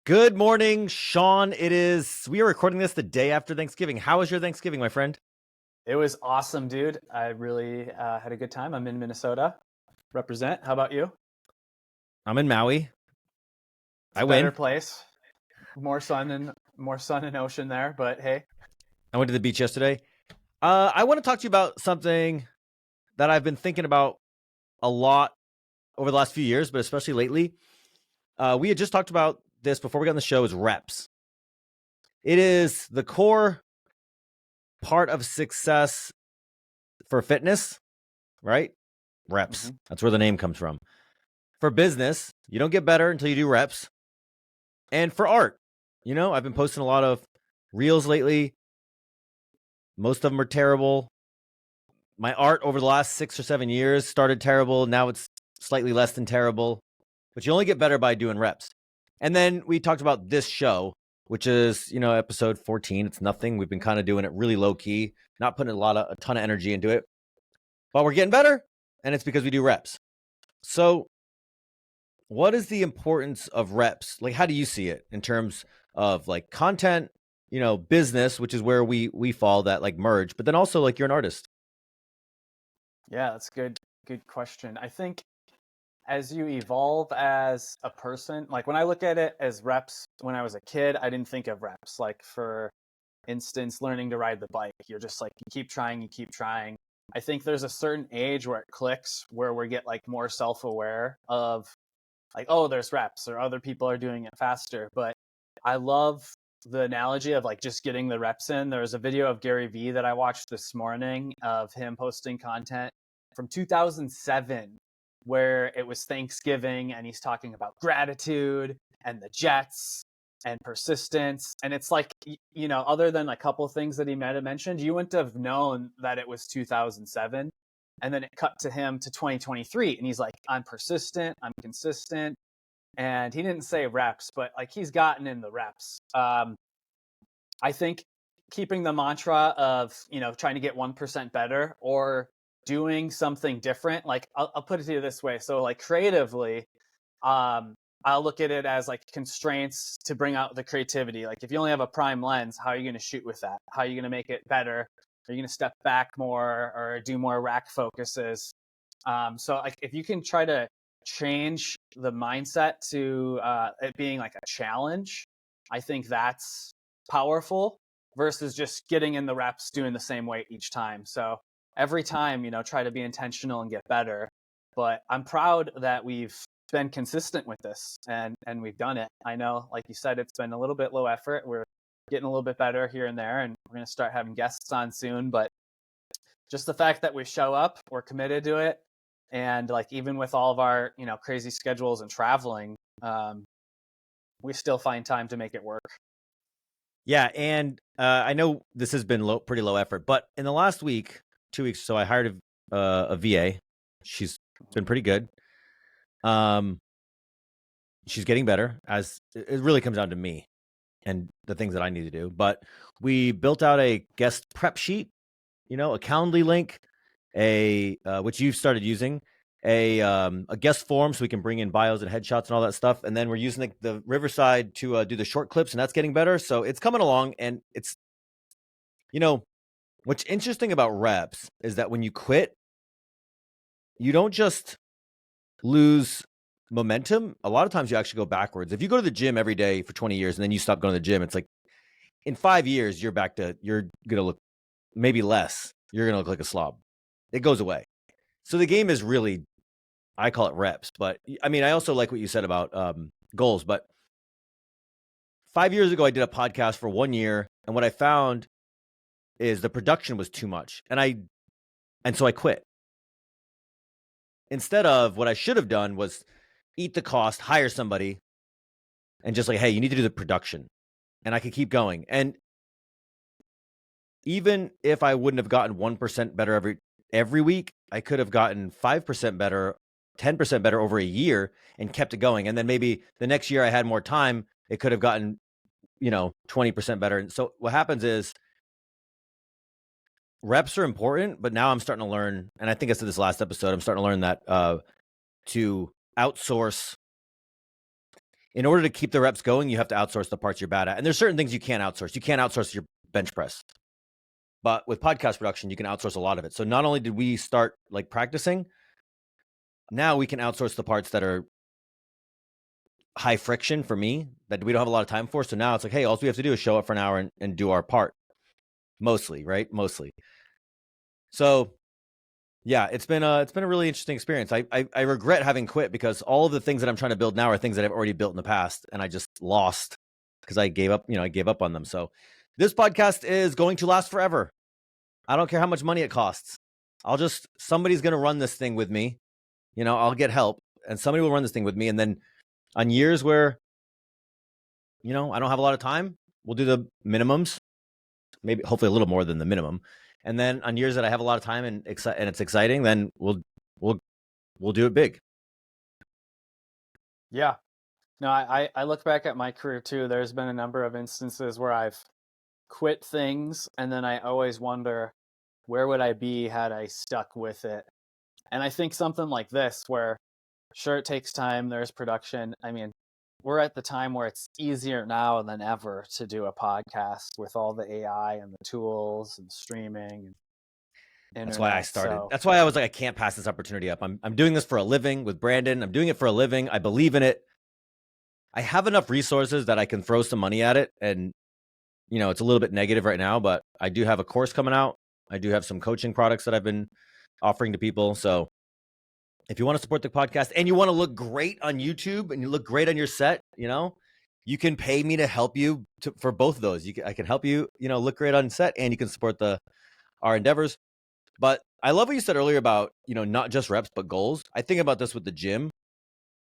Good morning, Sean. We are recording this the day after Thanksgiving. How was your Thanksgiving, my friend? It was awesome, dude. I really had a good time. I'm in Minnesota. Represent. How about you? I'm in Maui. It's I a better win. place. More sun and ocean there, but hey. I went to the beach yesterday. I want to talk to you about something that I've been thinking about a lot over the last few years, but especially lately. We had just talked about this before we got on the show is reps. It is the core part of success for fitness, right? Reps. hmm That's where the name comes from. For business, you don't get better until you do reps. And for art, I've been posting a lot of reels lately. Most of them are terrible. My art over the last 6 or 7 years started terrible. Now it's slightly less than terrible. But you only get better by doing reps. And then we talked about this show, which is, episode 14. It's nothing. We've been kind of doing it really low key, not putting a ton of energy into it. But we're getting better, and it's because we do reps. So, what is the importance of reps? Like, how do you see it in terms of like content, business, which is where we fall that like merge, but then also like you're an artist. Yeah, that's good. Good question. I think as you evolve as a person, like when I look at it as reps, when I was a kid, I didn't think of reps. Like for instance, learning to ride the bike, you're just like you keep trying, you keep trying. I think there's a certain age where it clicks, where we get like more self-aware of like, oh, there's reps or other people are doing it faster. But I love the analogy of like just getting the reps in. There was a video of Gary Vee that I watched this morning of him posting content from 2007 where it was Thanksgiving and he's talking about gratitude and the Jets and persistence. And it's like, other than a couple things that he might have mentioned, you wouldn't have known that it was 2007. And then it cut to him to 2023. And he's like, I'm persistent, I'm consistent. And he didn't say reps, but like he's gotten in the reps. I think keeping the mantra of, trying to get 1% better or doing something different, like I'll put it to you this way. So like creatively, I'll look at it as like constraints to bring out the creativity. Like if you only have a prime lens, how are you going to shoot with that? How are you going to make it better? Are you going to step back more or do more rack focuses? So like if you can try to change the mindset to it being like a challenge, I think that's powerful versus just getting in the reps, doing the same weight each time. So every time, try to be intentional and get better. But I'm proud that we've been consistent with this and we've done it. I know, like you said, it's been a little bit low effort. We're getting a little bit better here and there, and we're going to start having guests on soon. But just the fact that we show up, we're committed to it, and like even with all of our crazy schedules and traveling, we still find time to make it work. Yeah, and I know this has been pretty low effort, but in the last week, 2 weeks, so I hired a VA. She's been pretty good. She's getting better. As it really comes down to me and the things that I need to do. But we built out a guest prep sheet, a Calendly link, which you've started using, a guest form so we can bring in bios and headshots and all that stuff. And then we're using the Riverside to do the short clips, and that's getting better. So it's coming along, and it's, what's interesting about reps is that when you quit, you don't just lose momentum. A lot of times you actually go backwards. If you go to the gym every day for 20 years and then you stop going to the gym, it's like in 5 years, you're going to look maybe less. You're going to look like a slob. It goes away. So the game is really, I call it reps. But I mean, I also like what you said about goals. But 5 years ago, I did a podcast for 1 year. And what I found is the production was too much. And so I quit. Instead of what I should have done was eat the cost, hire somebody, and just like, hey, you need to do the production. And I could keep going. And even if I wouldn't have gotten 1% better every week, I could have gotten 5% better, 10% better over a year and kept it going. And then maybe the next year I had more time, it could have gotten, 20% better. And so what happens is reps are important, but now I'm starting to learn, and I think I said this last episode, I'm starting to learn that to outsource in order to keep the reps going, you have to outsource the parts you're bad at. And there's certain things you can't outsource. You can't outsource your bench press. But with podcast production, you can outsource a lot of it. So not only did we start like practicing, now we can outsource the parts that are high friction for me that we don't have a lot of time for. So now it's like, hey, all we have to do is show up for an hour and do our part. Mostly, right? Mostly. So yeah, it's been a really interesting experience. I regret having quit because all of the things that I'm trying to build now are things that I've already built in the past, and I just lost because I gave up. I gave up on them. So this podcast is going to last forever. I don't care how much money it costs. Somebody's going to run this thing with me. I'll get help, and somebody will run this thing with me. And then on years where, I don't have a lot of time, we'll do the minimums, maybe hopefully a little more than the minimum. And then on years that I have a lot of time and it's exciting, then we'll do it big. Yeah. No, I look back at my career too. There's been a number of instances where I've quit things, and then I always wonder, where would I be had I stuck with it? And I think something like this, where sure, it takes time, there's production. I mean, we're at the time where it's easier now than ever to do a podcast with all the AI and the tools and streaming and internet. That's why I started. So, That's why I was like, I can't pass this opportunity up. I'm doing this for a living with Brandon. I'm doing it for a living. I believe in it. I have enough resources that I can throw some money at it. And, it's a little bit negative right now, but I do have a course coming out. I do have some coaching products that I've been offering to people. So if you want to support the podcast and you want to look great on YouTube and you look great on your set, you can pay me to help you for both of those. I can help you, look great on set, and you can support our endeavors. But I love what you said earlier about, not just reps, but goals. I think about this with the gym.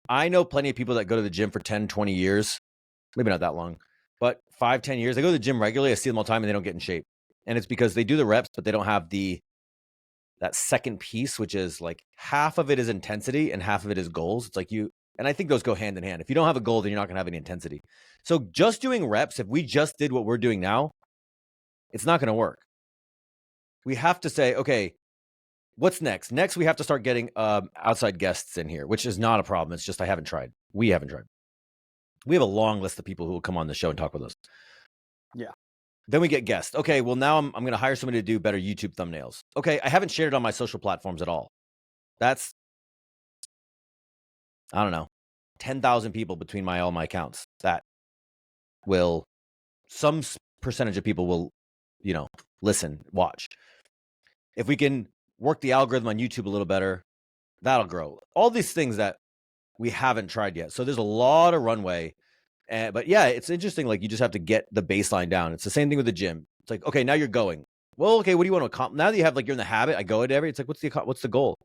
I know plenty of people that go to the gym for 10, 20 years, maybe not that long, but 5, 10 years. They go to the gym regularly. I see them all the time and they don't get in shape. And it's because they do the reps, but they don't have that second piece, which is like half of it is intensity and half of it is goals. It's like and I think those go hand in hand. If you don't have a goal, then you're not going to have any intensity. So just doing reps, if we just did what we're doing now, it's not going to work. We have to say, okay, what's next? Next, we have to start getting outside guests in here, which is not a problem. It's just I haven't tried. We haven't tried. We have a long list of people who will come on the show and talk with us. yeah. Then we get guests. Okay, well, now I'm going to hire somebody to do better YouTube thumbnails. Okay, I haven't shared it on my social platforms at all. That's, I don't know, 10,000 people between all my accounts that some percentage of people will, listen, watch. If we can work the algorithm on YouTube a little better, that'll grow. All these things that we haven't tried yet. So there's a lot of runway. But yeah, it's interesting. Like, you just have to get the baseline down. It's the same thing with the gym. It's like, okay, now you're going. Well, okay, what do you want to accomplish? Now that you have, like, you're in the habit, I go at every, it's like, what's the goal?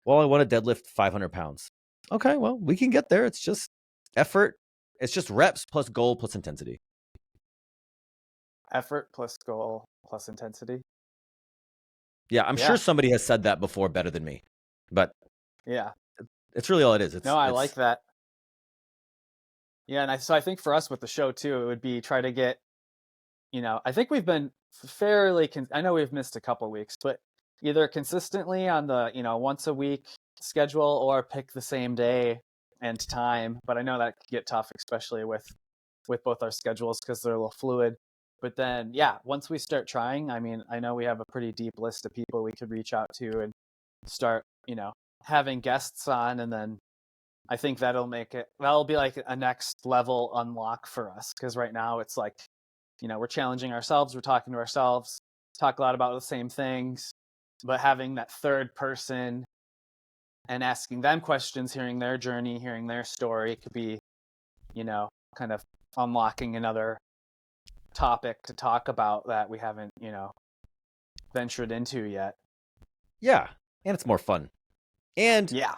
Well, I want to deadlift 500 pounds. Okay, well, we can get there. It's just effort. It's just reps plus goal plus intensity. Effort plus goal plus intensity. Yeah, I'm sure somebody has said that before better than me, but yeah, it's really all it is. I like that. Yeah, and I think for us with the show too, it would be try to get, I think we've been fairly, I know we've missed a couple weeks, but either consistently on the, once a week schedule or pick the same day and time. But I know that could get tough, especially with both our schedules because they're a little fluid. But then, yeah, once we start trying, I mean, I know we have a pretty deep list of people we could reach out to and start, having guests on. And then I think that'll be like a next level unlock for us. Because right now it's like, we're challenging ourselves. We're talking to ourselves, talk a lot about the same things, but having that third person and asking them questions, hearing their journey, hearing their story could be, kind of unlocking another topic to talk about that we haven't, ventured into yet. Yeah, and it's more fun. And yeah,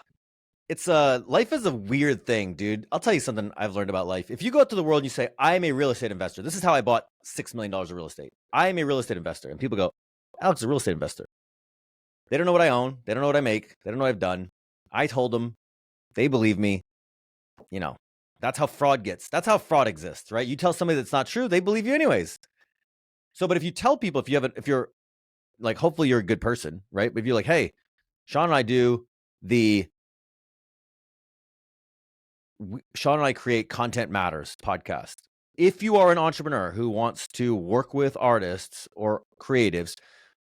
it's life is a weird thing, dude. I'll tell you something I've learned about life. If you go out to the world and you say, I am a real estate investor, this is how I bought $6 million of real estate. I am a real estate investor. And people go, Alex is a real estate investor. They don't know what I own. They don't know what I make. They don't know what I've done. I told them. They believe me. That's how fraud that's how fraud exists, right? You tell somebody that's not true, they believe you anyways. So, but if you tell people, if you're like, hopefully you're a good person, right? But if you're like, hey, Sean and I do the Sean and I create Content Matters podcast. If you are an entrepreneur who wants to work with artists or creatives,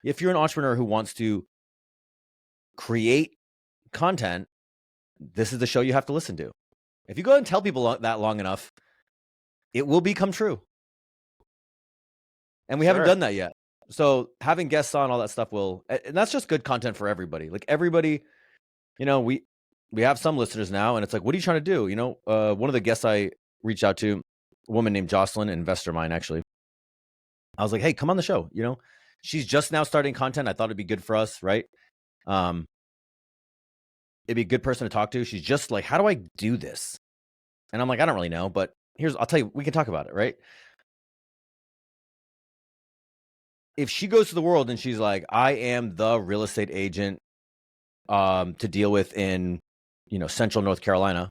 if you're an entrepreneur who wants to create content, this is the show you have to listen to. If you go and tell people that long enough, it will become true. And we haven't done that yet. So having guests on, all that stuff will, and that's just good content for everybody. Like everybody, we have some listeners now, and it's like, what are you trying to do? One of the guests I reached out to, a woman named Jocelyn, an investor of mine, actually. I was like, hey, come on the show. She's just now starting content. I thought it'd be good for us, right? It'd be a good person to talk to. She's just like, how do I do this? And I'm like, I don't really know, but I'll tell you, we can talk about it, right? If she goes to the world and she's like, I am the real estate agent to deal with in, central North Carolina,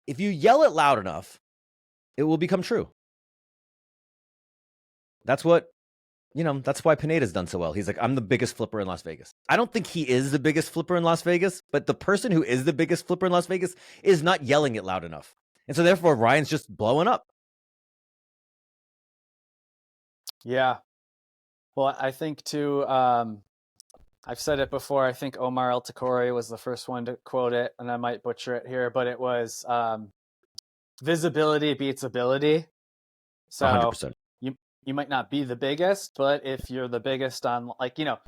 if you yell it loud enough, it will become true. That's what, that's why Pineda's done so well. He's like, I'm the biggest flipper in Las Vegas. I don't think he is the biggest flipper in Las Vegas, but the person who is the biggest flipper in Las Vegas is not yelling it loud enough. And so therefore Ryan's just blowing up. Yeah. Well, I think too, I've said it before. I think Omar El Takori was the first one to quote it, and I might butcher it here, but it was visibility beats ability. So 100%. You might not be the biggest, but if you're the biggest on,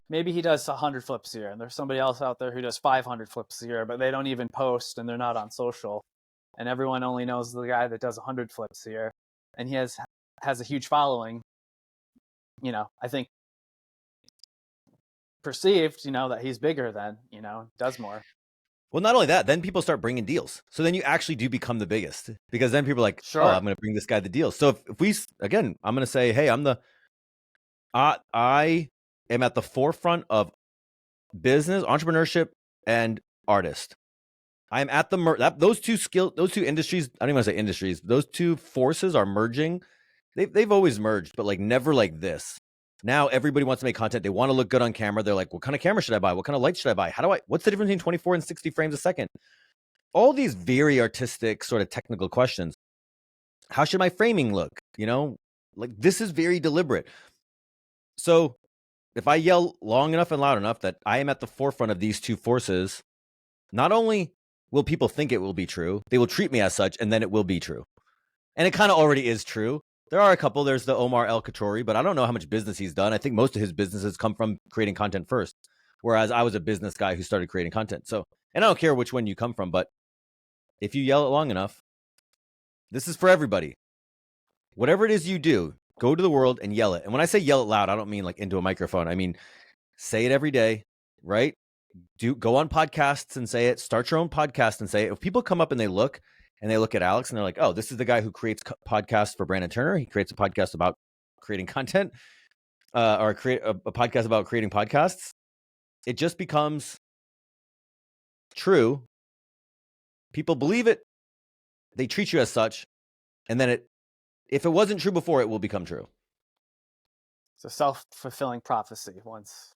maybe he does 100 flips a year, and there's somebody else out there who does 500 flips a year, but they don't even post and they're not on social, and everyone only knows the guy that does 100 flips a year, and he has a huge following. I think perceived, that he's bigger than, does more. Well, not only that, then people start bringing deals. So then you actually do become the biggest, because then people are like, sure, oh, I'm going to bring this guy the deal. So if we, again, I'm going to say, hey, I am at the forefront of business, entrepreneurship, and artist. I am at those two industries. I don't even want to say industries. Those two forces are merging. They've always merged, but like never like this. Now everybody wants to make content. They want to look good on camera. They're like, what kind of camera should I buy? What kind of light should I buy? What's the difference between 24 and 60 frames a second? All these very artistic sort of technical questions. How should my framing look? Like this is very deliberate. So if I yell long enough and loud enough that I am at the forefront of these two forces, not only will people think it will be true, they will treat me as such, and then it will be true. And it kind of already is true. There are a couple. There's the Omar El Khattauri, but I don't know how much business he's done. I think most of his businesses come from creating content first, whereas I was a business guy who started creating content. So, and I don't care which one you come from, but if you yell it long enough, this is for everybody. Whatever it is you do, go to the world and yell it. And when I say yell it loud, I don't mean like into a microphone. I mean, say it every day, right? Go on podcasts and say it. Start your own podcast and say it. If people come up and they look at Alex and they're like, oh, this is the guy who creates podcasts for Brandon Turner. He creates a podcast about creating content or create a podcast about creating podcasts. It just becomes true. People believe it. They treat you as such. And then if it wasn't true before, it will become true. It's a self-fulfilling prophecy. Once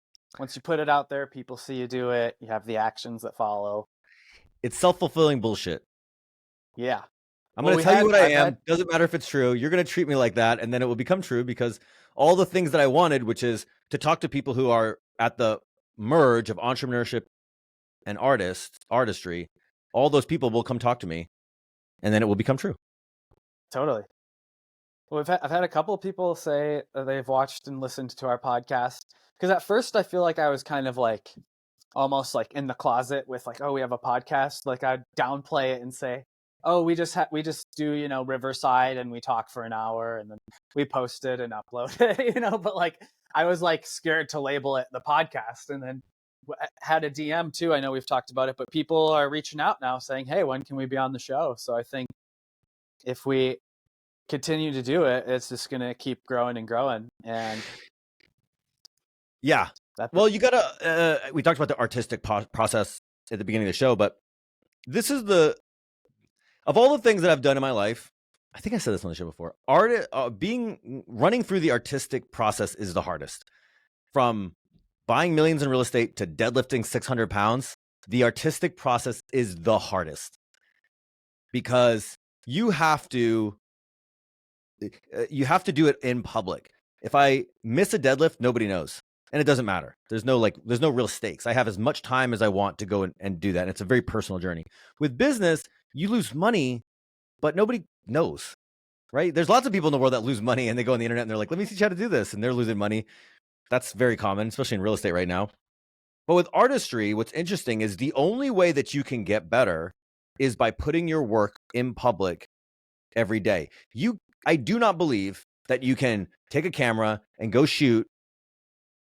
you put it out there, people see you do it. You have the actions that follow. It's self-fulfilling bullshit. Yeah. I'm going to tell you what I am. Doesn't matter if it's true. You're going to treat me like that, and then it will become true, because all the things that I wanted, which is to talk to people who are at the merge of entrepreneurship and artistry, all those people will come talk to me, and then it will become true. Totally. Well, I've had a couple of people say that they've watched and listened to our podcast, because at first I feel like I was kind of like almost like in the closet with like, oh, we have a podcast. Like I'd downplay it and say, oh, we just do, Riverside, and we talk for an hour, and then we post it and upload it, but like I was like scared to label it the podcast. And then had a DM too. I know we've talked about it, but people are reaching out now saying, hey, when can we be on the show? So I think if we continue to do it, it's just going to keep growing and growing. And yeah. Well, you gotta, we talked about the artistic process at the beginning of the show, but this is of all the things that I've done in my life, I think I said this on the show before, running through the artistic process is the hardest. From buying millions in real estate to deadlifting 600 pounds, the artistic process is the hardest. because you have to do it in public. If I miss a deadlift, nobody knows. And it doesn't matter. There's no real stakes. I have as much time as I want to go and do that. And it's a very personal journey. With business, you lose money, but nobody knows, right? There's lots of people in the world that lose money and they go on the internet and they're like, let me teach you how to do this. And they're losing money. That's very common, especially in real estate right now. But with artistry, what's interesting is the only way that you can get better is by putting your work in public every day. I do not believe that you can take a camera and go shoot,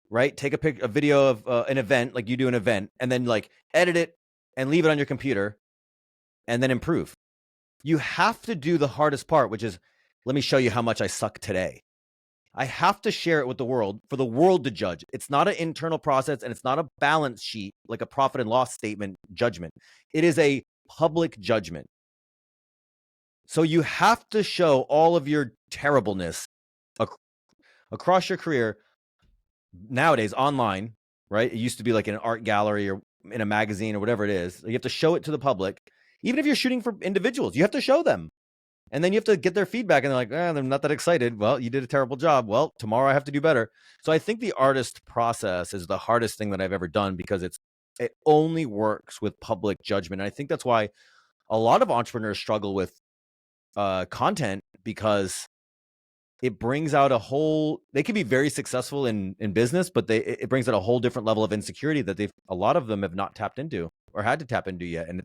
right? Take a video of an event, like you do an event, and then like edit it and leave it on your computer and then improve. You have to do the hardest part, which is, let me show you how much I suck today. I have to share it with the world for the world to judge. It's not an internal process and it's not a balance sheet, like a profit and loss statement judgment. It is a public judgment. So you have to show all of your terribleness across your career nowadays online, right? It used to be like in an art gallery or in a magazine or whatever it is. You have to show it to the public. Even if you're shooting for individuals, you have to show them. And then you have to get their feedback and they're like, they're not that excited. Well, you did a terrible job. Well, tomorrow I have to do better. So I think the artist process is the hardest thing that I've ever done because it only works with public judgment. And I think that's why a lot of entrepreneurs struggle with content, because it brings out they can be very successful in business, but it brings out a whole different level of insecurity that a lot of them have not tapped into or had to tap into yet. And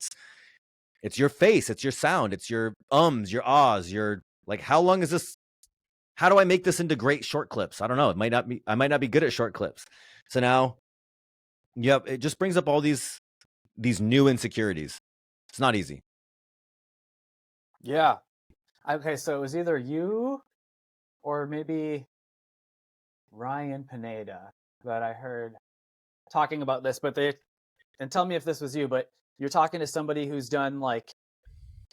it's your face, it's your sound, it's your your ahs, your like, how long is this? How do I make this into great short clips? I don't know. I might not be good at short clips. So now, it just brings up all these new insecurities. It's not easy. Yeah. Okay, so it was either you or maybe Ryan Pineda that I heard talking about this, and tell me if this was you, but you're talking to somebody who's done like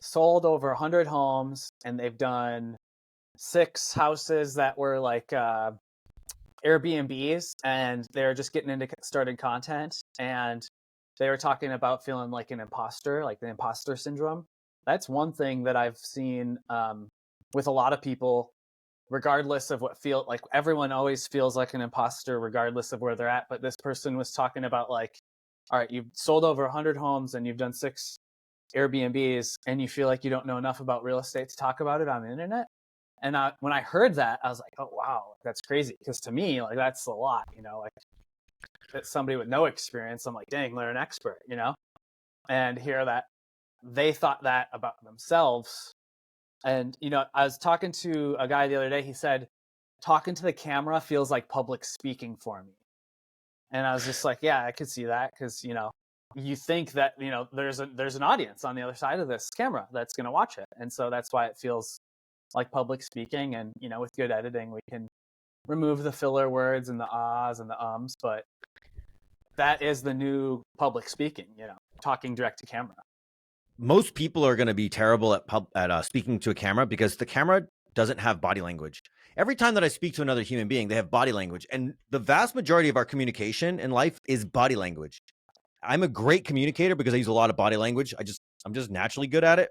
sold over 100 homes, and they've done 6 houses that were like Airbnbs, and they're just getting into starting content, and they were talking about feeling like an imposter, like the imposter syndrome. That's one thing that I've seen with a lot of people, regardless of everyone always feels like an imposter regardless of where they're at. But this person was talking about like, all right, you've sold over 100 homes and you've done 6 Airbnbs, and you feel like you don't know enough about real estate to talk about it on the internet. And when I heard that, I was like, oh, wow, that's crazy. Because to me, like, that's a lot, like that somebody with no experience, I'm like, dang, they're an expert, and hear that they thought that about themselves. And, I was talking to a guy the other day. He said, talking to the camera feels like public speaking for me. And I was just like, yeah, I could see that. Because, you think that, there's an audience on the other side of this camera that's going to watch it. And so that's why it feels like public speaking. And, with good editing, we can remove the filler words and the ahs and the ums. But that is the new public speaking, talking direct to camera. Most people are going to be terrible at speaking to a camera because the camera doesn't have body language. Every time that I speak to another human being, they have body language. And the vast majority of our communication in life is body language. I'm a great communicator because I use a lot of body language. I'm just naturally good at it.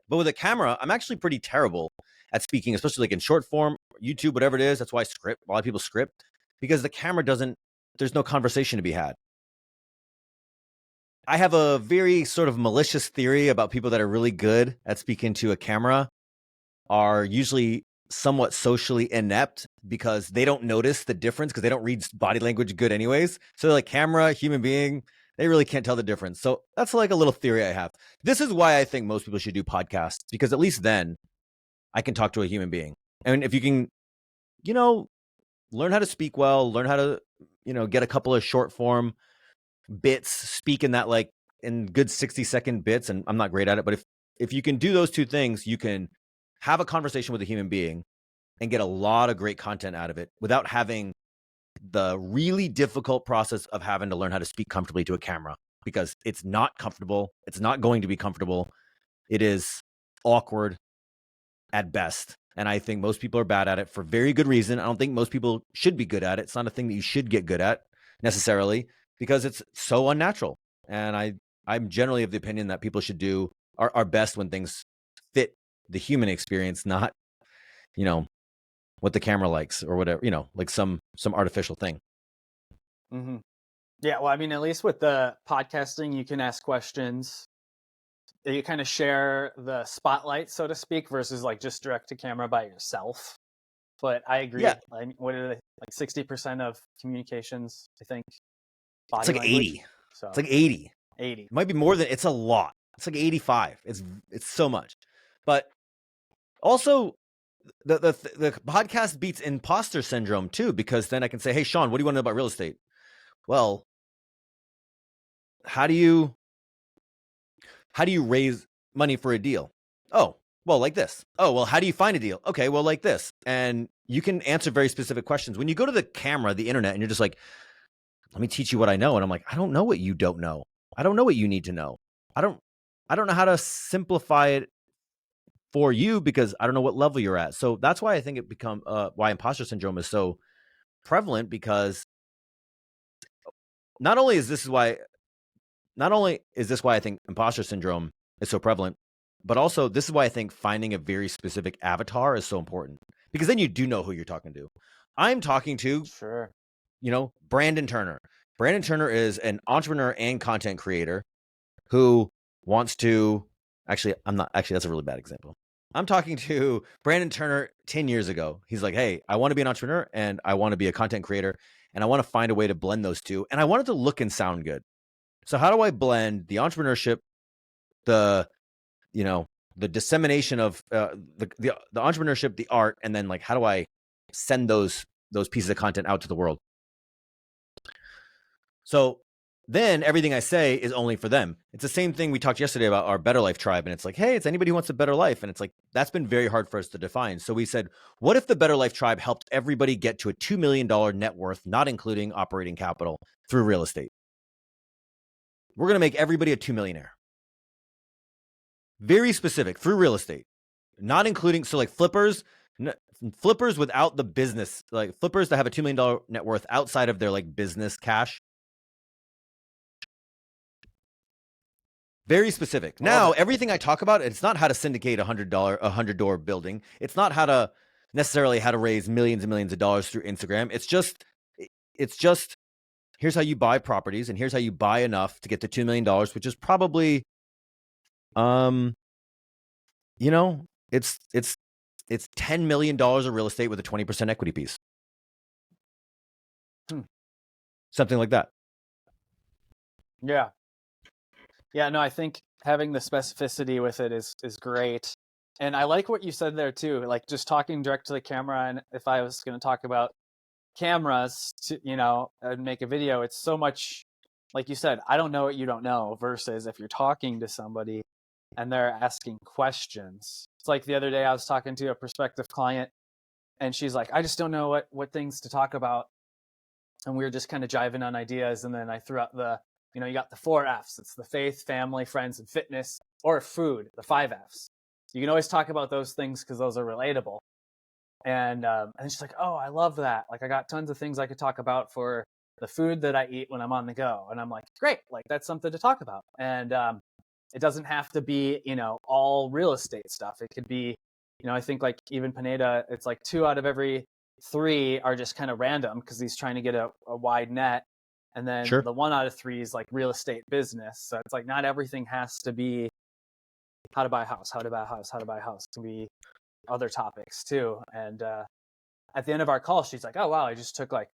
But with a camera, I'm actually pretty terrible at speaking, especially like in short form, YouTube, whatever it is. That's why a lot of people script, because the camera there's no conversation to be had. I have a very sort of malicious theory about people that are really good at speaking to a camera are usually somewhat socially inept because they don't notice the difference because they don't read body language good anyways. So like camera, human being, they really can't tell the difference. So that's like a little theory I have. This is why I think most people should do podcasts, because at least then I can talk to a human being. And if you can, learn how to speak well, learn how to, get a couple of short form bits, speak in that like in good 60-second bits. And I'm not great at it, but if you can do those two things, you can have a conversation with a human being and get a lot of great content out of it without having the really difficult process of having to learn how to speak comfortably to a camera, because it's not comfortable. It's not going to be comfortable. It is awkward at best. And I think most people are bad at it for very good reason. I don't think most people should be good at it. It's not a thing that you should get good at necessarily, because it's so unnatural. And I'm generally of the opinion that people should do are best when things fit the human experience, not, you know, what the camera likes or whatever, you know, like some artificial thing. Mm-hmm. Yeah, well, I mean, at least with the podcasting, you can ask questions. You kind of share the spotlight, so to speak, versus like just direct to camera by yourself. But I Yeah, agree. Like, what are they, like 60% of communications, I think, it's body like language. 80. It's So like 80. 80. It might be more than, it's a lot. It's like 85. It's so much. But also the podcast beats imposter syndrome too, because then I can say, hey, Sean, what do you want to know about real estate? Well, how do you raise money for a deal? Oh, well, like this. Oh, well, how do you find a deal? Okay, well, like this. And you can answer very specific questions. When you go to the camera, the internet, and you're just like, let me teach you what I know. And I'm like, I don't know what you don't know. I don't know what you need to know. I don't know how to simplify it for you because I don't know what level you're at. So that's why I think why imposter syndrome is so prevalent, because not only is this why I think imposter syndrome is so prevalent, but also this is why I think finding a very specific avatar is so important, because then you do know who you're talking to. I'm talking to, Sure. Brandon Turner. Brandon Turner is an entrepreneur and content creator who wants to, that's a really bad example. I'm talking to Brandon Turner 10 years ago. He's like, hey, I want to be an entrepreneur and I want to be a content creator, and I want to find a way to blend those two. And I want it to look and sound good. So how do I blend the entrepreneurship, the, the dissemination of the entrepreneurship, the art, and then like, how do I send those pieces of content out to the world? So then everything I say is only for them. It's the same thing we talked yesterday about our Better Life tribe. And it's like, hey, it's anybody who wants a better life. And it's like, that's been very hard for us to define. So we said, what if the Better Life tribe helped everybody get to a $2 million net worth, not including operating capital, through real estate? We're going to make everybody a 2 millionaire. Very specific, through real estate, not including, so like flippers without the business, like flippers that have a $2 million net worth outside of their like business cash. Very specific. Now, everything I talk about, it's not how to syndicate a $100 building. It's not how to raise millions and millions of dollars through Instagram. It's just here's how you buy properties, and here's how you buy enough to get to $2 million, which is probably, it's $10 million of real estate with a 20% equity piece. Something like that. Yeah. Yeah, no, I think having the specificity with it is great. And I like what you said there too, like just talking direct to the camera. And if I was going to talk about cameras to, and make a video, it's so much, like you said, I don't know what you don't know, versus if you're talking to somebody and they're asking questions. It's like the other day I was talking to a prospective client and she's like, I just don't know what things to talk about. And we were just kind of jiving on ideas. And then I threw out you got the 4 F's. It's the faith, family, friends, and fitness, or food, the 5 F's. You can always talk about those things because those are relatable. And she's like, oh, I love that. Like, I got tons of things I could talk about for the food that I eat when I'm on the go. And I'm like, great, like that's something to talk about. And it doesn't have to be, all real estate stuff. It could be, I think like even Pineda, it's like 2 out of every 3 are just kind of random because he's trying to get a wide net. And then Sure. the 1 out of 3 is like real estate business. So it's like not everything has to be how to buy a house, how to buy a house, how to buy a house. It can be other topics too. And at the end of our call, she's like, oh, wow, I just took like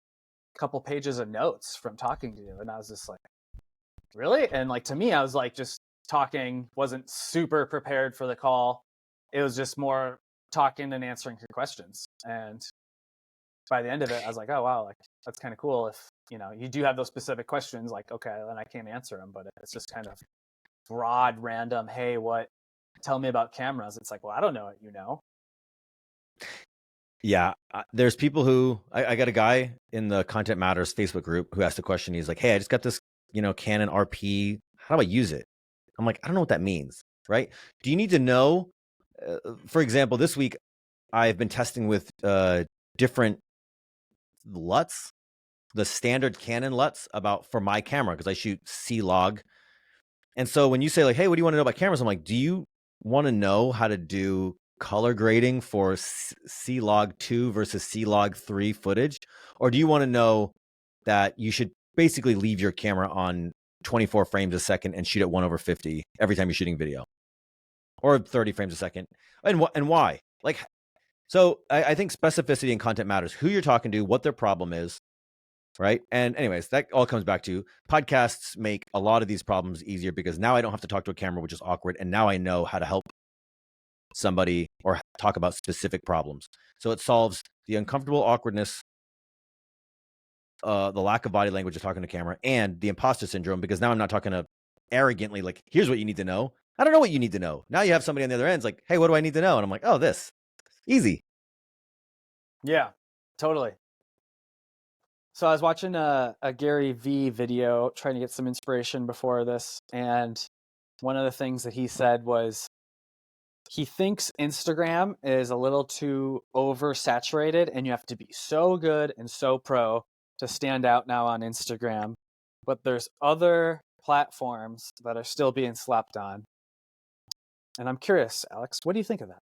a couple pages of notes from talking to you. And I was just like, really? And like, to me, I was like, just talking, wasn't super prepared for the call. It was just more talking and answering her questions. And by the end of it, I was like, oh, wow, like that's kind of cool. If, you do have those specific questions, like, okay, then I can't answer them, but it's just kind of broad, random. Hey, tell me about cameras. It's like, well, I don't know what you know. Yeah, there's people who I got a guy in the Content Matters Facebook group who asked a question. He's like, hey, I just got this, Canon RP. How do I use it? I'm like, I don't know what that means, right? Do you need to know? For example, this week I've been testing with different LUTs, the standard Canon LUTs for my camera, because I shoot C-Log And so when you say like, hey, what do you want to know about cameras? I'm like, do you want to know how to do color grading for C-Log 2 versus C-Log 3 footage? Or do you want to know that you should basically leave your camera on 24 frames a second and shoot at 1/50 every time you're shooting video? Or 30 frames a second? And why? Like, so I think specificity and content matters. Who you're talking to, what their problem is, right? And anyways, that all comes back to podcasts make a lot of these problems easier because now I don't have to talk to a camera, which is awkward. And now I know how to help somebody or talk about specific problems. So it solves the uncomfortable awkwardness, the lack of body language of talking to camera, and the imposter syndrome, because now I'm not talking to arrogantly like, here's what you need to know. I don't know what you need to know. Now you have somebody on the other end like, hey, what do I need to know? And I'm like, oh, this. Easy. Yeah, totally. So I was watching a Gary V video trying to get some inspiration before this, and one of the things that he said was he thinks Instagram is a little too oversaturated and you have to be so good and so pro to stand out now on Instagram. But there's other platforms that are still being slapped on. And I'm curious, Alex, what do you think of that?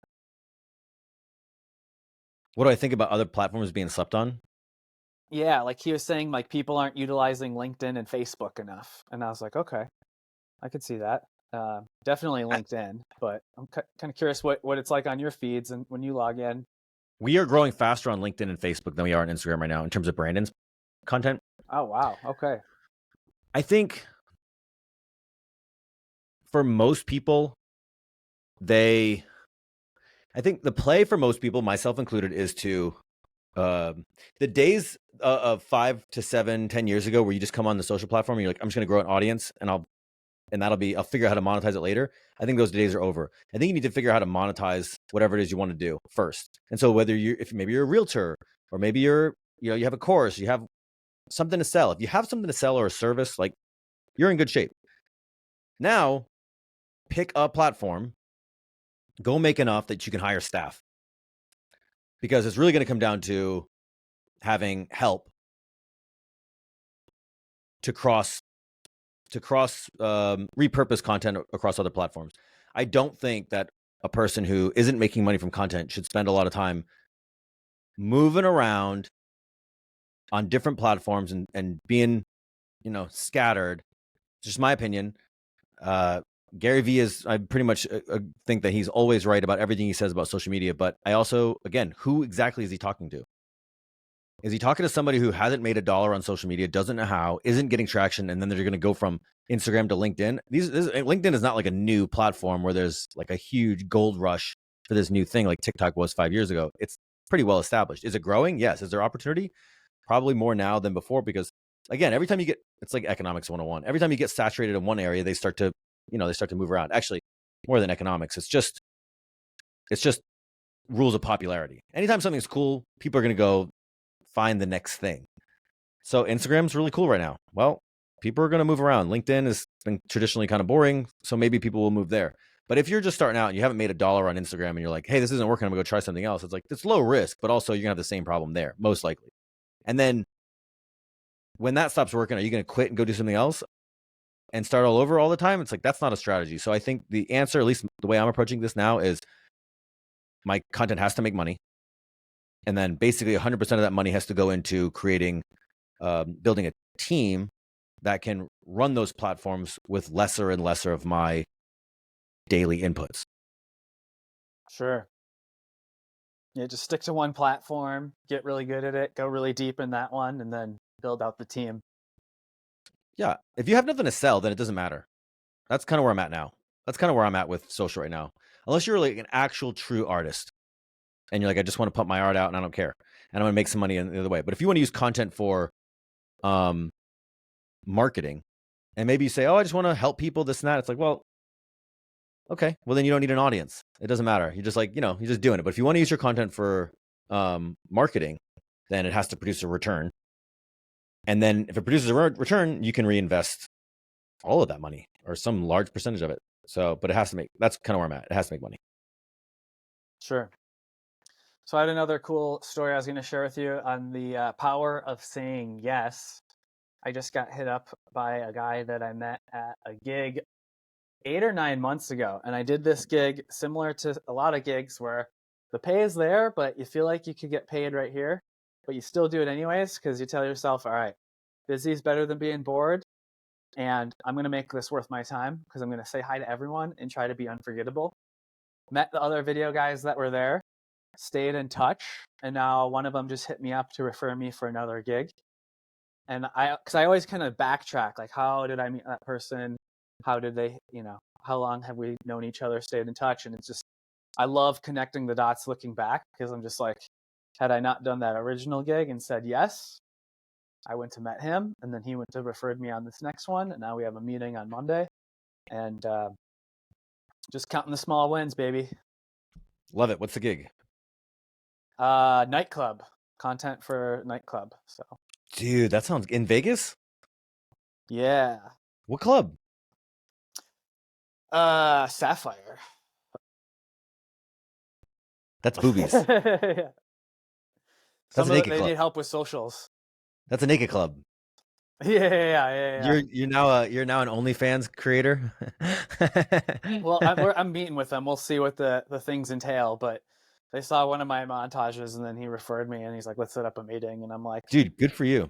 What do I think about other platforms being slept on? Yeah, like he was saying, like people aren't utilizing LinkedIn and Facebook enough. And I was like, okay, I could see that. Definitely LinkedIn, but I'm kind of curious what it's like on your feeds and when you log in. We are growing faster on LinkedIn and Facebook than we are on Instagram right now in terms of brand content. Oh, wow. Okay. I think for most people, I think the play for most people, myself included, is to the days of 5 to 7, 10 years ago, where you just come on the social platform and you're like, I'm just going to grow an audience and I'll figure out how to monetize it later. I think those days are over. I think you need to figure out how to monetize whatever it is you want to do first. And so if maybe you're a realtor or maybe you have a course, you have something to sell. If you have something to sell or a service, like you're in good shape. Now, pick a platform, go make enough that you can hire staff. Because it's really going to come down to having help to repurpose content across other platforms. I don't think that a person who isn't making money from content should spend a lot of time moving around on different platforms and being, scattered. It's just my opinion. Gary Vee I pretty much think that he's always right about everything he says about social media. But I also, again, who exactly is he talking to? Is he talking to somebody who hasn't made $1 on social media, doesn't know how, isn't getting traction, and then they're going to go from Instagram to LinkedIn? LinkedIn is not like a new platform where there's like a huge gold rush for this new thing like TikTok was 5 years ago. It's pretty well established. Is it growing? Yes. Is there opportunity? Probably more now than before because, again, every time it's like economics 101. Every time you get saturated in one area, they start to move around. Actually, more than economics, it's just rules of popularity. Anytime something's cool, people are going to go find the next thing. So Instagram's really cool right now. Well, people are going to move around. LinkedIn has been traditionally kind of boring, so maybe people will move there. But if you're just starting out and you haven't made $1 on Instagram and you're like, hey, this isn't working, I'm going to go try something else. It's like, it's low risk, but also you're going to have the same problem there, most likely. And then when that stops working, are you going to quit and go do something else and start all over all the time? It's like, that's not a strategy. So I think the answer, at least the way I'm approaching this now, is my content has to make money. And then basically 100% of that money has to go into creating, building a team that can run those platforms with lesser and lesser of my daily inputs. Sure. Yeah, just stick to one platform, get really good at it, go really deep in that one, and then build out the team. Yeah. If you have nothing to sell, then it doesn't matter. That's kind of where I'm at now. That's kind of where I'm at with social right now. Unless you're like an actual true artist and you're like, I just want to put my art out and I don't care. And I want to make some money in the other way. But if you want to use content for marketing, and maybe you say, oh, I just want to help people, this and that. It's like, well, okay, well then you don't need an audience. It doesn't matter. You're just like, you're just doing it. But if you want to use your content for marketing, then it has to produce a return. And then if it produces a return, you can reinvest all of that money or some large percentage of it. So, but that's kind of where I'm at. It has to make money. Sure. So I had another cool story I was going to share with you on the power of saying yes. I just got hit up by a guy that I met at a gig 8 or 9 months ago, and I did this gig similar to a lot of gigs where the pay is there, but you feel like you could get paid right here, but you still do it anyways because you tell yourself, all right, busy is better than being bored, and I'm going to make this worth my time because I'm going to say hi to everyone and try to be unforgettable. Met the other video guys that were there, stayed in touch, and now one of them just hit me up to refer me for another gig. And because I always kind of backtrack, like, how did I meet that person? How did they, how long have we known each other, stayed in touch? And it's just, I love connecting the dots looking back because I'm just like, had I not done that original gig and said yes, I went to met him, and then he went to referred me on this next one, and now we have a meeting on Monday, and just counting the small wins, baby. Love it. What's the gig? Nightclub content for nightclub. So, Dude, that sounds in Vegas. yeah. What club? Sapphire. That's boobies. Yeah. That's a naked they club. need help with socials. That's a naked club. Yeah. You're now an OnlyFans creator. Well, I'm meeting with them. We'll see what the things entail, but they saw one of my montages and then he referred me and he's like, let's set up a meeting. And I'm like, Dude, good for you.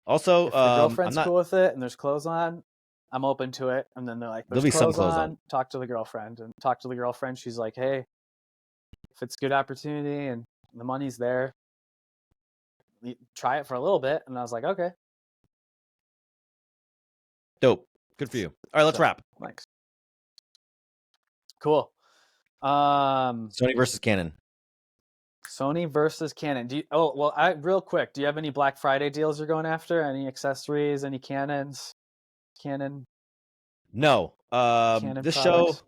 Also, if the I'm girlfriend's not. cool with it and there's clothes on, I'm open to it. And then they're like, There'll there's be some clothes clothes on. on. Talk to the girlfriend and talk to the girlfriend. She's like, hey, if it's a good opportunity and the money's there, try it for a little bit. And I was like, okay. Dope. Good for you. All right, let's wrap. Thanks. Cool. Sony versus Canon. Sony versus Canon. Real quick, do you have any Black Friday deals you're going after? Any accessories? Any Canons? Canon No. Canon This products? show.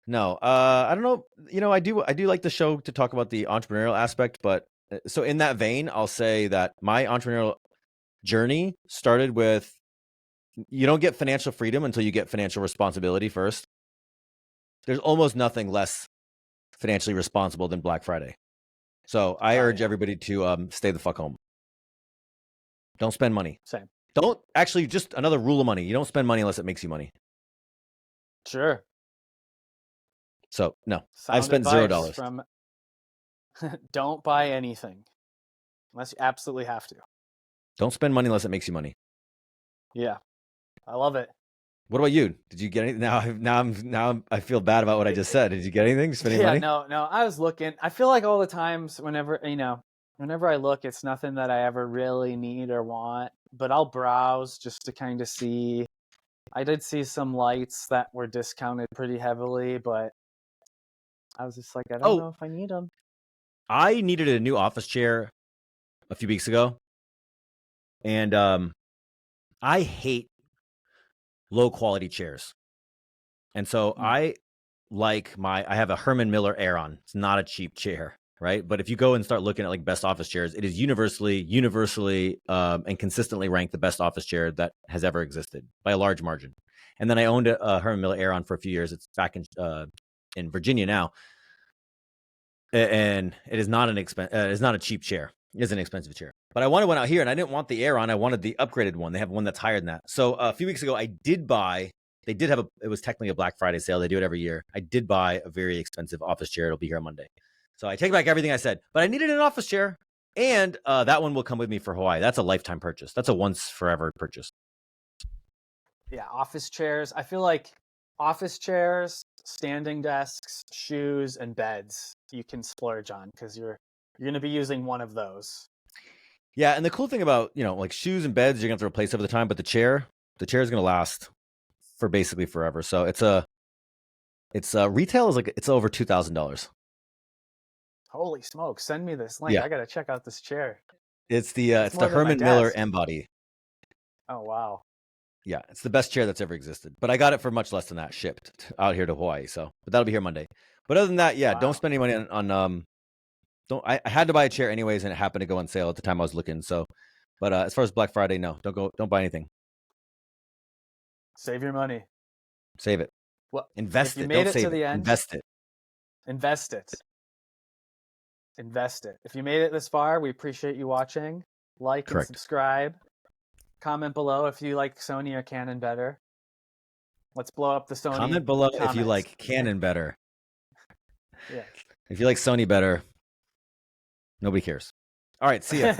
No. I don't know. I do like the show to talk about the entrepreneurial aspect, but so in that vein, I'll say that my entrepreneurial journey started with you don't get financial freedom until you get financial responsibility first. There's almost nothing less financially responsible than Black Friday. So I urge everybody to stay the fuck home. Don't spend money. Same. Don't actually, just another rule of money. You don't spend money unless it makes you money. Sure. So no, Sound I've spent advice $0. from don't buy anything unless you absolutely have to. Don't spend money unless it makes you money. Yeah. I love it. What about you? Did you get anything? Now I feel bad about what I just said. Did you get anything? Spending money? No. I was looking. I feel like all the times whenever I look, it's nothing that I ever really need or want, but I'll browse just to kind of see. I did see some lights that were discounted pretty heavily, but I was just like, I don't know if I need them. I needed a new office chair a few weeks ago, and I hate low quality chairs, and so I have a Herman Miller Aeron. It's not a cheap chair, right? But if you go and start looking at like best office chairs, it is universally and consistently ranked the best office chair that has ever existed by a large margin. And then I owned a Herman Miller Aeron for a few years. It's back in Virginia now, and it is not it's not a cheap chair. It is an expensive chair. But I wanted one out here, and I didn't want the Aeron. I wanted the upgraded one. They have one that's higher than that. So a few weeks ago, I did buy. They did have it was technically a Black Friday sale. They do it every year. I did buy a very expensive office chair. It'll be here on Monday. So I take back everything I said. But I needed an office chair, and that one will come with me for Hawaii. That's a lifetime purchase. That's a once forever purchase. Yeah, office chairs. I feel like office chairs, standing desks, shoes, and beds you can splurge on because you're going to be using one of those. Yeah, and the cool thing about, like shoes and beds, you're going to have to replace over the time, but the chair is going to last for basically forever. So it's retail is it's over $2,000. Holy smoke, send me this link. Yeah. I got to check out this chair. It's the Herman Miller M-Body. Oh, wow. Yeah, it's the best chair that's ever existed. But I got it for much less than that shipped out here to Hawaii. So, but that'll be here Monday. But other than that, yeah, Don't spend any money on I had to buy a chair anyways, and it happened to go on sale at the time I was looking. So, but as far as Black Friday, no, don't buy anything. Save your money. Save it. Well, invest if you it. made Don't it save to the it. end, Invest it. Invest it. Invest it. If you made it this far, we appreciate you watching. Like Correct. and subscribe. Comment below if you like Sony or Canon better. Let's blow up the Sony Comment below if you comments. like Canon better. Yeah. If you Comments. like Canon better. Yeah. If you like Sony better, nobody cares. All right, see ya.